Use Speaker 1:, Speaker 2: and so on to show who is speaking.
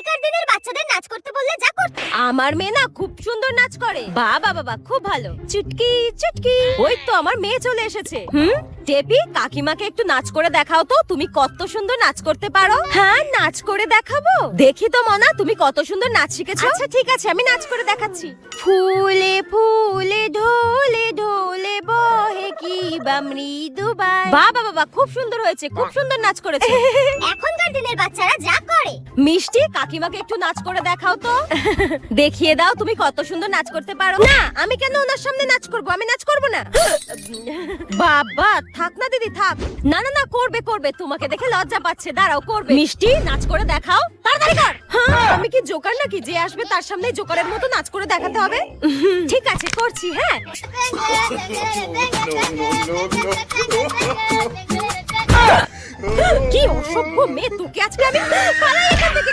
Speaker 1: এখনকার দিনের বাচ্চাদের নাচ করতে বললে যা করতে।
Speaker 2: আমার মেয়ে না খুব সুন্দর নাচ করে। বাবা বাবা খুব ভালো। চুটকি চুটকি। ওই তো আমার মেয়ে চলে এসেছে। টেপি, কাকিমাকে একটু নাচ করে দেখাও তো, তুমি কত সুন্দর নাচ করতে পারো। হ্যাঁ, নাচ করে দেখাবো। দেখি তো মনা, তুমি কত সুন্দর নাচ শিখেছো। আচ্ছা ঠিক আছে, আমি নাচ করে দেখাচ্ছি। ফুলে ফুলে ঢোলে ঢোলে বহে কি বা মৃদু বাই। বাবা বাবা খুব সুন্দর হয়েছে, খুব সুন্দর নাচ করেছে।
Speaker 1: এখনকার দিনের বাচ্চারা যা করে।
Speaker 2: মিষ্টি, কাকিমাকে একটু নাচ করে দেখাও তো। দেখিয়ে দাও তুমি কত সুন্দর নাচ করতে পারো। না, আমি কেন ওনার সামনে নাচ করব? আমি নাচ করব না। বাবা থাক না দিদি, থাক। না না না, করবে করবে, তোমাকে দেখে লজ্জা পাচ্ছে। দাঁড়াও, করবে। মিষ্টি, নাচ করে দেখাও, তাড়াতাড়ি কর। হ্যাঁ, আমি কি জোকার নাকি যে আসবে তার সামনে জোকারের মতো নাচ করে দেখাতে হবে? ঠিক আছে, করছি। হ্যাঁ, কি অসভ্য মেয়ে, তোকে আজকে আমি পালাই এখান থেকে।